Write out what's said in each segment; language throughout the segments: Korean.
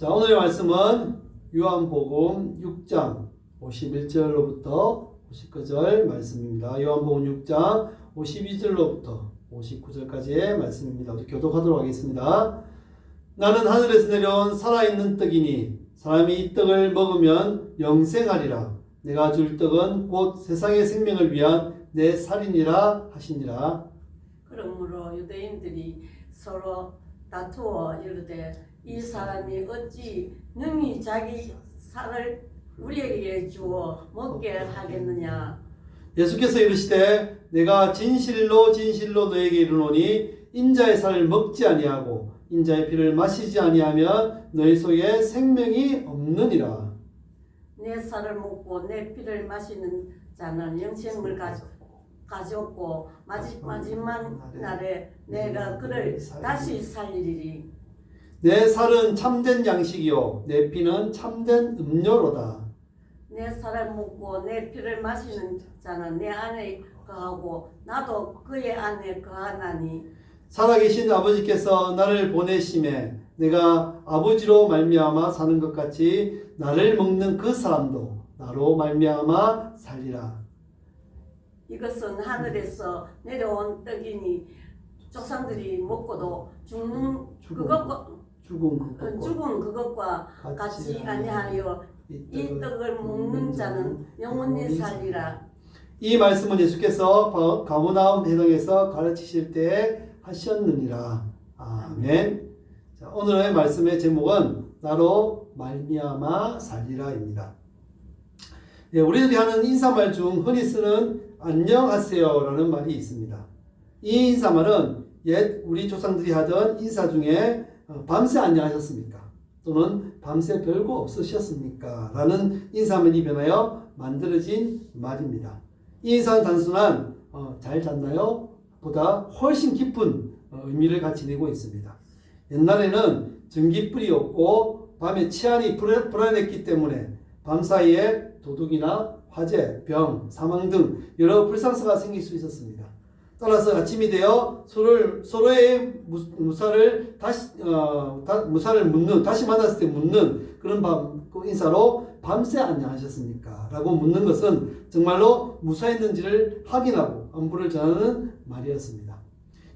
자, 오늘의 말씀은 요한복음 6장 51절로부터 59절 말씀입니다. 요한복음 6장 52절로부터 59절까지의 말씀입니다. 우리 교독하도록 하겠습니다. 나는 하늘에서 내려온 살아있는 떡이니 사람이 이 떡을 먹으면 영생하리라. 내가 줄 떡은 곧 세상의 생명을 위한 내 살이니라 하시니라. 그러므로 유대인들이 서로 다투어 이르되 이 사람이 어찌 능히 자기 살을 우리에게 주어 먹게 하겠느냐. 예수께서 이르시되 내가 진실로 진실로 너에게 이르노니 인자의 살을 먹지 아니하고 인자의 피를 마시지 아니하면 너희 속에 생명이 없느니라. 내 살을 먹고 내 피를 마시는 자는 영생을 가졌고 마지막 날에 내가 그를 다시 살리리니. 내 살은 참된 양식이요 내 피는 참된 음료로다. 내 살을 먹고 내 피를 마시는 자는 내 안에 거하고 나도 그의 안에 거하나니. 살아계신 아버지께서 나를 보내심에 내가 아버지로 말미암아 사는 것 같이 나를 먹는 그 사람도 나로 말미암아 살리라. 이것은 하늘에서 내려온 떡이니 조상들이 먹고도 죽은 그것과 같이 아니하여 이 떡을 먹는 자는 영원히 살리라. 이 말씀은 예수께서 가버나움 회당에서 가르치실 때 하셨느니라. 아멘. 자, 오늘의 말씀의 제목은 나로 말미암아 살리라입니다. 네, 우리들이 하는 인사말 중 흔히 쓰는 안녕하세요라는 말이 있습니다. 이 인사말은 옛 우리 조상들이 하던 인사 중에 밤새 안녕하셨습니까? 또는 밤새 별거 없으셨습니까? 라는 인사말이 변하여 만들어진 말입니다. 이 인사는 단순한 잘 잤나요? 보다 훨씬 깊은 의미를 가지고 있습니다. 옛날에는 전기불이 없고 밤에 치안이 불안했기 때문에 밤사이에 도둑이나 화재, 병, 사망 등 여러 불상사가 생길 수 있었습니다. 따라서 아침이 되어 서로의 무사를 다시 만났을 때 묻는 그런 인사로 밤새 안녕하셨습니까? 라고 묻는 것은 정말로 무사했는지를 확인하고 안부를 전하는 말이었습니다.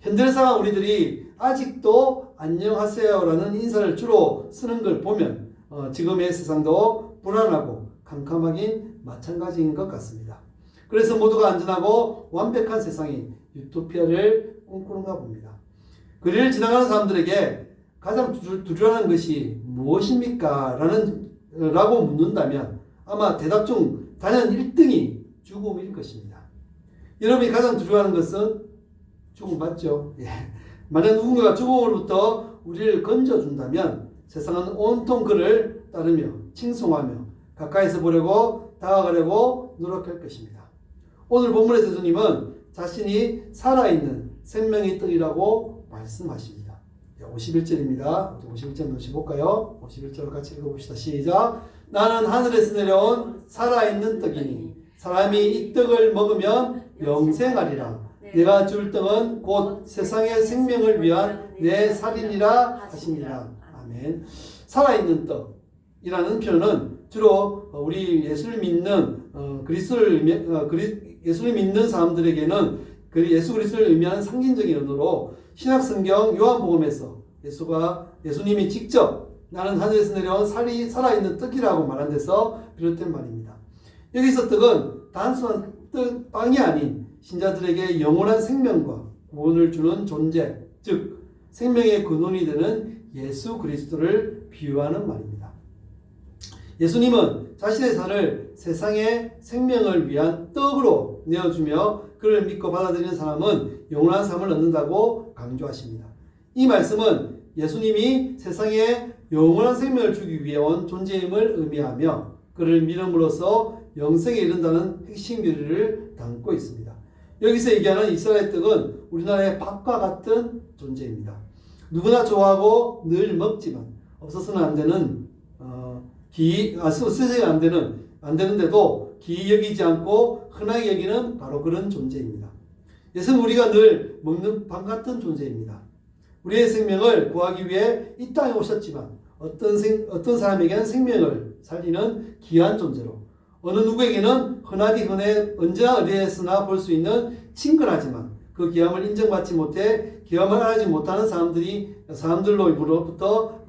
현대사가 우리들이 아직도 안녕하세요라는 인사를 주로 쓰는 걸 보면 지금의 세상도 불안하고 캄캄하긴 마찬가지인 것 같습니다. 그래서 모두가 안전하고 완벽한 세상이 유토피아를 꿈꾸는가 봅니다. 거리를 지나가는 사람들에게 가장 두려워하는 것이 무엇입니까? 라고 묻는다면 아마 대답 중 단연 1등이 죽음일 것입니다. 여러분이 가장 두려워하는 것은 죽음 맞죠? 예. 만약 누군가가 죽음으로부터 우리를 건져준다면 세상은 온통 그를 따르며 칭송하며 가까이서 보려고 다가가려고 노력할 것입니다. 오늘 본문의 예수님은 자신이 살아있는 생명의 떡이라고 말씀하십니다. 51절입니다. 51절 다시 볼까요? 51절 같이 읽어봅시다. 시작. 나는 하늘에서 내려온 살아있는 떡이니 사람이 이 떡을 먹으면 영생하리라. 내가 줄 떡은 곧 세상의 생명을 위한 내 살이니라 하시니라. 아멘. 살아있는 떡이라는 표현은 주로 우리 예수를 믿는 예수를 믿는 사람들에게는 예수 그리스도를 의미하는 상징적인 언어로 신약성경 요한복음에서 예수님이 직접 나는 하늘에서 내려온 살아있는 떡이라고 말한 데서 비롯된 말입니다. 여기서 떡은 단순한 빵이 아닌 신자들에게 영원한 생명과 구원을 주는 존재, 즉 생명의 근원이 되는 예수 그리스도를 비유하는 말입니다. 예수님은 자신의 살을 세상의 생명을 위한 떡으로 내어주며 그를 믿고 받아들이는 사람은 영원한 삶을 얻는다고 강조하십니다. 이 말씀은 예수님이 세상에 영원한 생명을 주기 위해 온 존재임을 의미하며 그를 믿음으로써 영생에 이른다는 핵심 교리를 담고 있습니다. 여기서 얘기하는 이스라엘 떡은 우리나라의 밥과 같은 존재입니다. 누구나 좋아하고 늘 먹지만 없어서는 안 되는 쓰셔야 안 되는데도 기이 여기지 않고 흔하게 여기는 바로 그런 존재입니다. 예수는 우리가 늘 먹는 밥 같은 존재입니다. 우리의 생명을 구하기 위해 이 땅에 오셨지만 어떤 사람에게는 생명을 살리는 귀한 존재로, 어느 누구에게는 흔해 언제나 어디에서나 볼 수 있는 친근하지만 그 귀함을 인정받지 못해 귀함을 알지 못하는 사람들로부터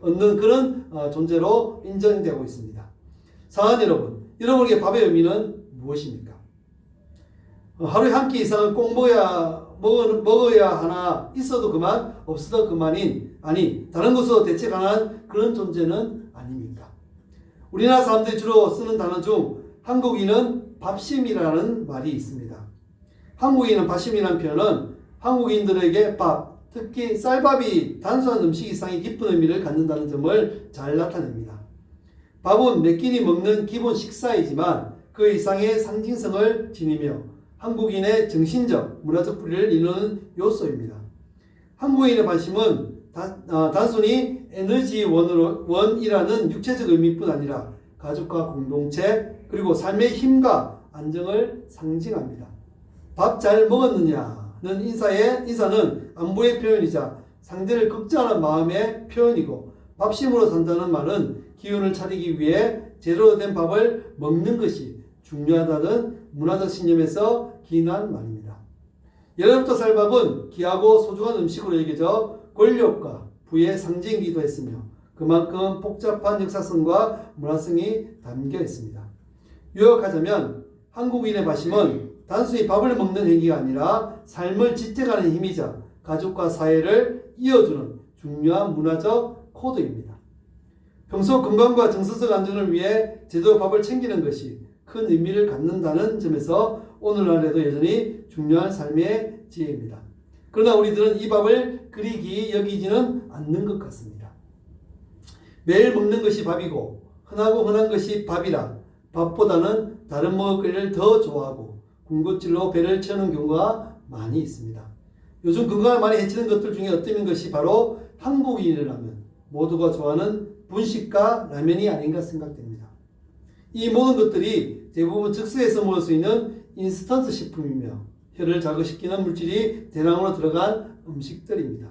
얻는 그런 존재로 인정되고 있습니다. 사랑하는 여러분, 여러분에게 밥의 의미는 무엇입니까? 하루에 한 끼 이상은 꼭 먹어야 하나, 있어도 그만, 없어도 그만인, 아니 다른 것으로 대체 가능한 그런 존재는 아닙니까? 우리나라 사람들이 주로 쓰는 단어 중 한국인은 밥심이라는 말이 있습니다. 한국인은 밥심이라는 표현은 한국인들에게 밥, 특히 쌀밥이 단순한 음식 이상의 깊은 의미를 갖는다는 점을 잘 나타냅니다. 밥은 몇 끼니 먹는 기본 식사이지만 그 이상의 상징성을 지니며 한국인의 정신적, 문화적 뿌리를 이루는 요소입니다. 한국인의 밥심은 단순히 에너지원이라는 육체적 의미뿐 아니라 가족과 공동체, 그리고 삶의 힘과 안정을 상징합니다. 밥 잘 먹었느냐는 인사는 안부의 표현이자 상대를 걱정하는 마음의 표현이고, 밥심으로 산다는 말은 기운을 차리기 위해 제대로 된 밥을 먹는 것이 중요하다는 문화적 신념에서 기인한 말입니다. 예로부터 쌀밥은 귀하고 소중한 음식으로 여겨져 권력과 부의 상징이기도 했으며 그만큼 복잡한 역사성과 문화성이 담겨 있습니다. 요약하자면 한국인의 밥심은 단순히 밥을 먹는 행위가 아니라 삶을 지탱하는 힘이자 가족과 사회를 이어주는 중요한 문화적 코드입니다. 평소 건강과 정서적 안정을 위해 제대로 밥을 챙기는 것이 큰 의미를 갖는다는 점에서 오늘날에도 여전히 중요한 삶의 지혜입니다. 그러나 우리들은 이 밥을 그리 귀히 여기지는 않는 것 같습니다. 매일 먹는 것이 밥이고 흔한 것이 밥이라 밥보다는 다른 먹을거리를 더 좋아하고 군것질로 배를 채우는 경우가 많이 있습니다. 요즘 건강을 많이 해치는 것들 중에 어떤 것이 바로 한국인이라면 모두가 좋아하는 분식과 라면이 아닌가 생각됩니다. 이 모든 것들이 대부분 즉석에서 먹을 수 있는 인스턴트 식품이며 혀를 자극시키는 물질이 대량으로 들어간 음식들입니다.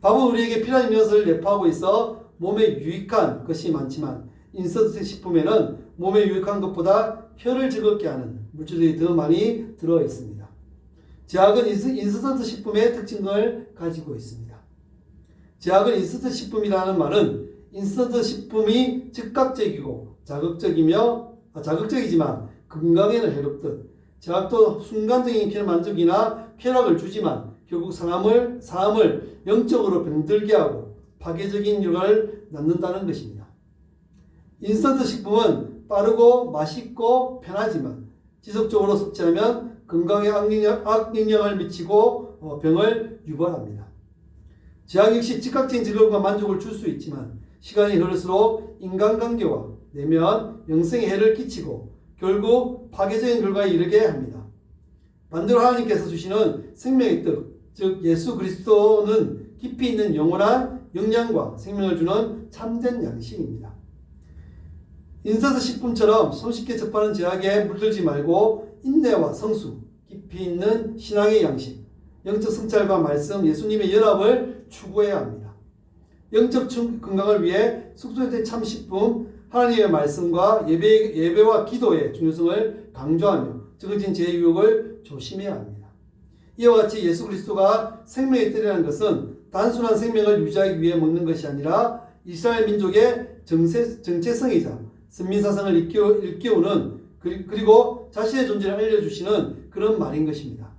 밥은 우리에게 필요한 영양소를 내포하고 있어 몸에 유익한 것이 많지만 인스턴트 식품에는 몸에 유익한 것보다 혀를 즐겁게 하는 물질들이 더 많이 들어 있습니다. 제약은 인스턴트 식품의 특징을 가지고 있습니다. 제약은 인스턴트 식품이라는 말은 인스턴트 식품이 즉각적이고 자극적이지만 건강에는 해롭듯 제약도 순간적인 만족이나 쾌락을 주지만 결국 사람을 영적으로 병들게 하고 파괴적인 결과를 낳는다는 것입니다. 인스턴트 식품은 빠르고 맛있고 편하지만 지속적으로 섭취하면 건강에 악영향을 미치고 병을 유발합니다. 제약 역시 즉각적인 즐거움과 만족을 줄 수 있지만 시간이 흐를수록 인간관계와 내면 영성에 해를 끼치고 결국 파괴적인 결과에 이르게 합니다. 반대로 하나님께서 주시는 생명의 떡, 즉 예수 그리스도는 깊이 있는 영원한 영양과 생명을 주는 참된 양식입니다. 인스턴트 식품처럼 손쉽게 접하는 제약에 물들지 말고 인내와 성수, 깊이 있는 신앙의 양식, 영적 성찰과 말씀, 예수님의 연합을 추구해야 합니다. 영적 건강을 위해 숙소의 참 식품, 하나님의 말씀과 예배와 기도의 중요성을 강조하며 적어진 제 유혹을 조심해야 합니다. 이와 같이 예수 그리스도가 생명의 떡이라는 것은 단순한 생명을 유지하기 위해 먹는 것이 아니라 이스라엘 민족의 정체성이자 선민사상을 일깨우는 그리고 자신의 존재를 알려주시는 그런 말인 것입니다.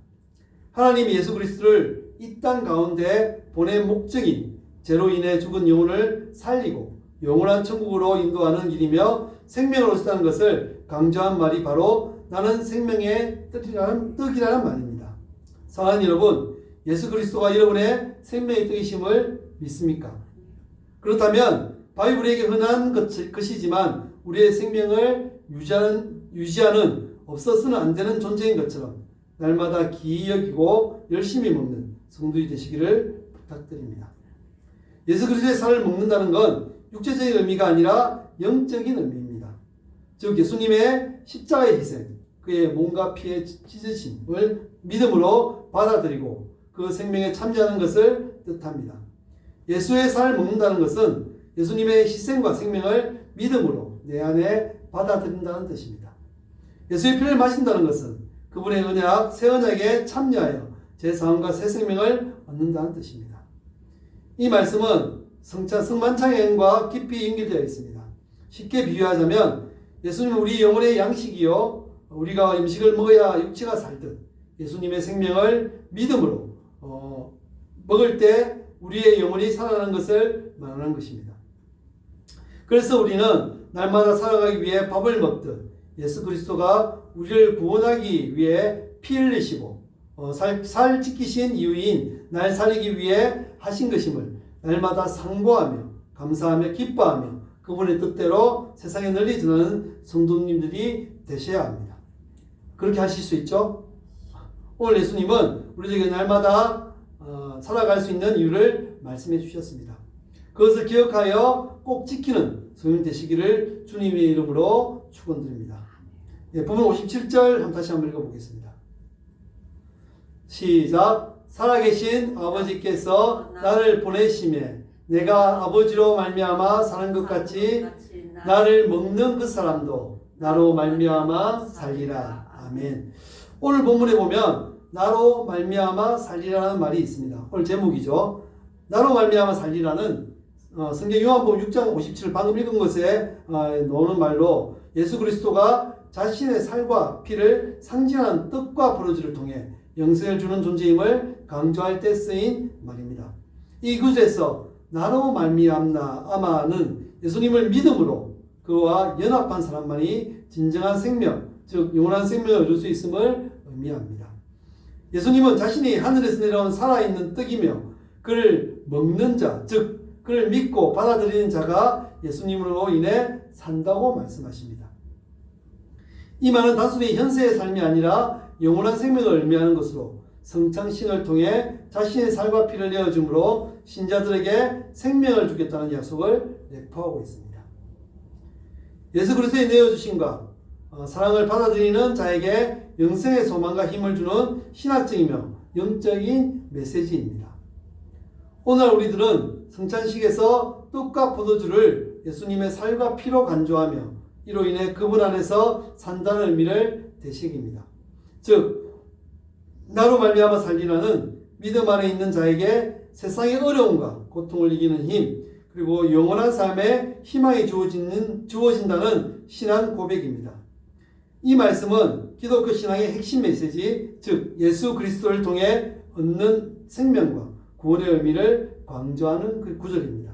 하나님이 예수 그리스도를 이 땅 가운데 보낸 목적이 죄로 인해 죽은 영혼을 살리고 영원한 천국으로 인도하는 일이며 생명을 얻었다는 것을 강조한 말이 바로 나는 생명의 떡이라는 말입니다. 사랑하는 여러분, 예수 그리스도가 여러분의 생명의 떡이심을 믿습니까? 그렇다면 바이블에게 흔한 것이지만 우리의 생명을 유지하는 없어서는 안 되는 존재인 것처럼 날마다 기이 여기고 열심히 먹는 성도이 되시기를 부탁드립니다. 예수 그리스도의 살을 먹는다는 건 육체적인 의미가 아니라 영적인 의미입니다. 즉 예수님의 십자가의 희생, 그의 몸과 피의 찢으심을 믿음으로 받아들이고 그 생명에 참여하는 것을 뜻합니다. 예수의 살을 먹는다는 것은 예수님의 희생과 생명을 믿음으로 내 안에 받아들인다는 뜻입니다. 예수의 피를 마신다는 것은 그분의 언약, 새 언약에 참여하여 제 삶과 새 생명을 얻는다는 뜻입니다. 이 말씀은 성만찬행과 깊이 연결되어 있습니다. 쉽게 비유하자면 예수님은 우리 영혼의 양식이요 우리가 음식을 먹어야 육체가 살듯 예수님의 생명을 믿음으로 먹을 때 우리의 영혼이 살아나는 것을 말하는 것입니다. 그래서 우리는 날마다 살아가기 위해 밥을 먹듯 예수 그리스도가 우리를 구원하기 위해 피 흘리시고 살 지키신 이유인 날 살리기 위해 하신 것임을 날마다 상고하며 감사하며 기뻐하며 그분의 뜻대로 세상에 널리 전하는 성도님들이 되셔야 합니다. 그렇게 하실 수 있죠? 오늘 예수님은 우리에게 날마다 살아갈 수 있는 이유를 말씀해 주셨습니다. 그것을 기억하여 꼭 지키는 성령 되시기를 주님의 이름으로 축원드립니다. 예, 본문 57절 다시 한번 읽어보겠습니다. 시작. 살아계신 아버지께서 나를 보내심에 내가 아버지로 말미암아 사는 것 같이 나를 먹는 그 사람도 나로 말미암아 살리라. 아멘. 오늘 본문에 보면 나로 말미암아 살리라는 말이 있습니다. 오늘 제목이죠. 나로 말미암아 살리라는 성경 요한복음 6장 57 방금 읽은 것에 나오는 말로 예수 그리스도가 자신의 살과 피를 상징하는 떡과 버러지를 통해 영생을 주는 존재임을 강조할 때 쓰인 말입니다. 이 구절에서 나로 말미암나아마는 예수님을 믿음으로 그와 연합한 사람만이 진정한 생명, 즉 영원한 생명을 얻을 수 있음을 의미합니다. 예수님은 자신이 하늘에서 내려온 살아있는 떡이며 그를 먹는 자, 즉 그를 믿고 받아들이는 자가 예수님으로 인해 산다고 말씀하십니다. 이 말은 단순히 현세의 삶이 아니라 영원한 생명을 의미하는 것으로 성창신을 통해 자신의 살과 피를 내어줌으로 신자들에게 생명을 주겠다는 약속을 내포하고 있습니다. 예수 그리스도의 내어주심과 사랑을 받아들이는 자에게 영생의 소망과 힘을 주는 신학적이며 영적인 메시지입니다. 오늘 우리들은 성찬식에서 떡과 포도주를 예수님의 살과 피로 간주하며 이로 인해 그분 안에서 산다는 의미를 되새깁니다. 즉 나로 말미암아 살리라는 믿음 안에 있는 자에게 세상의 어려움과 고통을 이기는 힘 그리고 영원한 삶에 희망이 주어진다는 신앙 고백입니다. 이 말씀은 기독교 신앙의 핵심 메시지 즉 예수 그리스도를 통해 얻는 생명과 구원의 의미를 강조하는 그 구절입니다.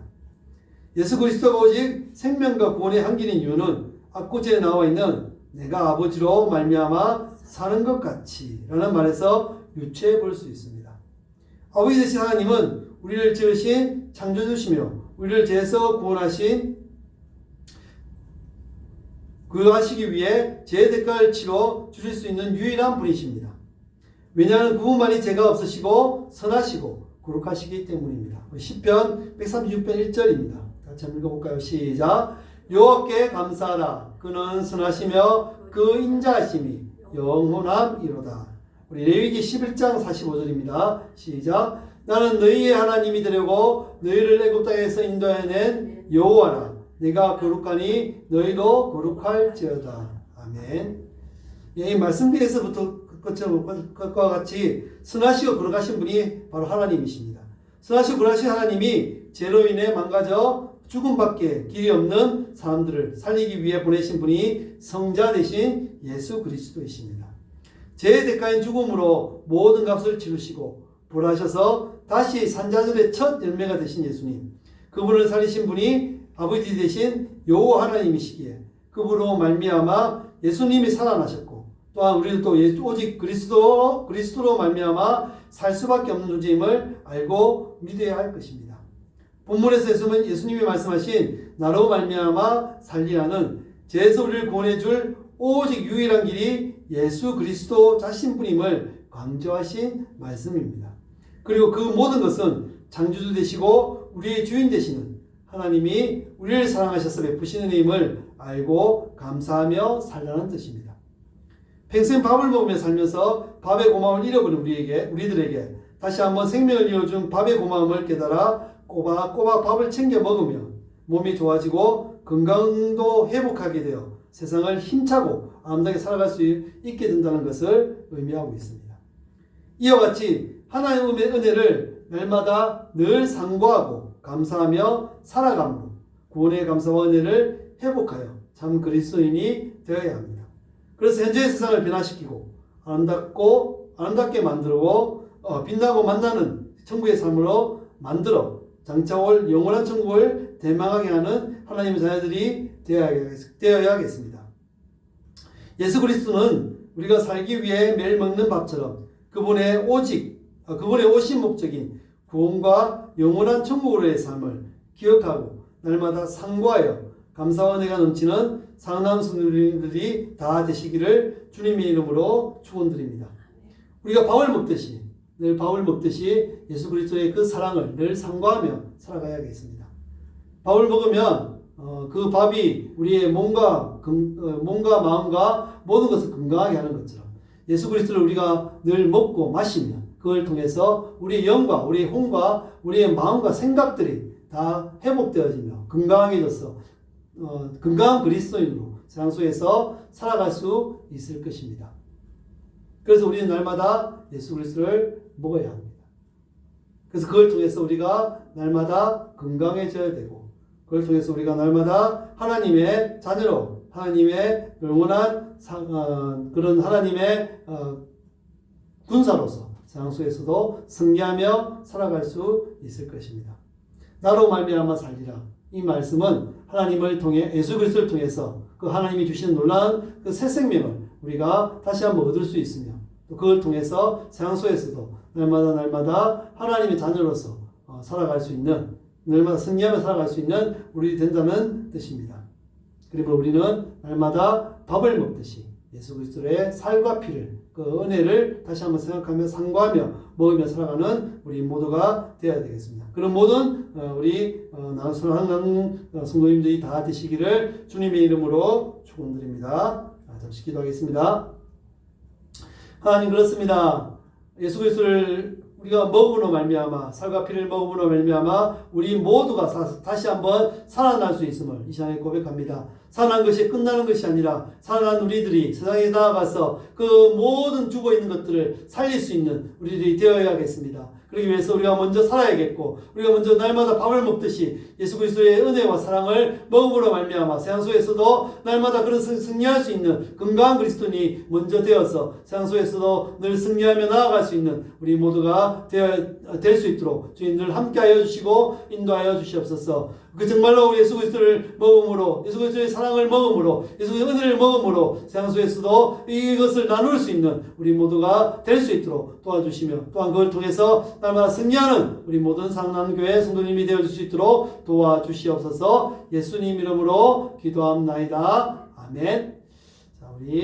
예수 그리스도가 오직 생명과 구원의 한길인 이유는 앞구절에 나와 있는 내가 아버지로 말미암아 사는 것 같이 라는 말에서 유추해 볼 수 있습니다. 아버지 되신 하나님은 우리를 지으신 창조주시며 우리를 죄에서 구원하신 구하시기 위해 죄의 대가를 치러 주실 수 있는 유일한 분이십니다. 왜냐하면 그분만이 죄가 없으시고 선하시고 거룩하시기 때문입니다. 시편 136편 1절입니다. 같이 한번 읽어볼까요? 시작. 여호와께 감사하라. 그는 선하시며 그 인자하심이 영원함이로다. 우리 레위기 11장 45절입니다. 시작. 나는 너희의 하나님이 되려고 너희를 애굽 땅에서 인도해낸 여호와라. 내가 거룩하니 너희도 거룩할지어다. 아멘. 이 말씀 뒤에서부터 것과 같이 선하시고 거룩하신 분이 바로 하나님이십니다. 선하시고 거룩하신 하나님이 죄로 인해 망가져 죽음밖에 길이 없는 사람들을 살리기 위해 보내신 분이 성자 되신 예수 그리스도이십니다. 죄의 대가인 죽음으로 모든 값을 치르시고 부활하셔서 다시 산자들의 첫 열매가 되신 예수님, 그분을 살리신 분이 아버지 되신 여호와 하나님이시기에 그분으로 말미암아 예수님이 살아나셨고 또한 우리도 또 오직 그리스도로 말미암아 살 수밖에 없는 존재임을 알고 믿어야 할 것입니다. 본문에서 예수님이 말씀하신 나로 말미암아 살리라는 죄에서 우리를 구원해 줄 오직 유일한 길이 예수 그리스도 자신뿐임을 강조하신 말씀입니다. 그리고 그 모든 것은 창조주 되시고 우리의 주인 되시는 하나님이 우리를 사랑하셔서 베푸시는 힘을 알고 감사하며 살라는 뜻입니다. 평생 밥을 먹으며 살면서 밥의 고마움을 잃어버린 우리들에게 다시 한번 생명을 이어준 밥의 고마움을 깨달아 꼬박꼬박 밥을 챙겨 먹으며 몸이 좋아지고 건강도 회복하게 되어 세상을 힘차고 아름답게 살아갈 수 있게 된다는 것을 의미하고 있습니다. 이와 같이 하나님의 은혜를 날마다 늘 상고하고 감사하며 살아감으로 구원의 감사와 은혜를 회복하여 참 그리스도인이 되어야 합니다. 그래서 현재의 세상을 변화시키고 아름답게 만들고 빛나고 만나는 천국의 삶으로 만들어 장차 올 영원한 천국을 대망하게 하는 하나님의 자녀들이 되어야겠습니다. 예수 그리스도는 우리가 살기 위해 매일 먹는 밥처럼 그분의 오신 목적인 구원과 영원한 천국으로의 삶을 기억하고 날마다 상고하여 감사와 은혜가 넘치는 상남 성도님들이 다 되시기를 주님의 이름으로 축원드립니다. 우리가 늘 밥을 먹듯이 예수 그리스도의 그 사랑을 늘 상고하며 살아가야겠습니다. 밥을 먹으면 그 밥이 우리의 몸과 마음과 모든 것을 건강하게 하는 것처럼 예수 그리스도를 우리가 늘 먹고 마시면 그걸 통해서 우리의 영과 우리의 혼과 우리의 마음과 생각들이 다 회복되어지며 건강해져서 건강한 그리스도인으로 세상 속에서 살아갈 수 있을 것입니다. 그래서 우리는 날마다 예수 그리스도를 먹어야 합니다. 그래서 그걸 통해서 우리가 날마다 건강해져야 되고 그걸 통해서 우리가 날마다 하나님의 자녀로 하나님의 영원한 그런 하나님의 군사로서 세상 속에서도 승리하며 살아갈 수 있을 것입니다. 나로 말미암아 살리라. 이 말씀은 하나님을 통해 예수 그리스도를 통해서 그 하나님이 주시는 놀라운 그 새 생명을 우리가 다시 한번 얻을 수 있으며 또 그걸 통해서 세상 속에서도 날마다 하나님의 자녀로서 살아갈 수 있는 날마다 승리하며 살아갈 수 있는 우리 된다는 뜻입니다. 그리고 우리는 날마다 밥을 먹듯이 예수 그리스도의 살과 피를 그 은혜를 다시 한번 생각하며 상고하며 먹으며 살아가는 우리 모두가 되어야 되겠습니다. 그런 모든 우리 사랑하는 성도님들이 다 되시기를 주님의 이름으로 축원드립니다. 잠시 기도하겠습니다. 하나님 그렇습니다. 예수 그리스도를 우리가 먹음으로 말미암아 살과 피를 먹음으로 말미암아 우리 모두가 다시 한번 살아날 수 있음을 이 시간에 고백합니다. 살아난 것이 끝나는 것이 아니라 살아난 우리들이 세상에 나아가서 그 모든 죽어있는 것들을 살릴 수 있는 우리들이 되어야겠습니다. 그러기 위해서 우리가 먼저 살아야겠고 우리가 먼저 날마다 밥을 먹듯이 예수 그리스도의 은혜와 사랑을 먹음으로 말미암아 세상 속에서도 날마다 그런 승리할 수 있는 건강한 그리스도인이 먼저 되어서 세상 속에서도 늘 승리하며 나아갈 수 있는 우리 모두가 될 수 있도록 주님 늘 함께하여 주시고 인도하여 주시옵소서. 그 정말로 예수 그리스도를 먹음으로 예수 그리스도의 사랑을 먹음으로 예수 그리스도의 은혜를 먹음으로 세상 속에서도 이것을 나눌 수 있는 우리 모두가 될 수 있도록 도와주시며 또한 그걸 통해서 날마다 승리하는 우리 모든 상남교회 성도님이 되어줄 수 있도록 도와주시옵소서. 예수님 이름으로 기도합나이다. 아멘. 자, 우리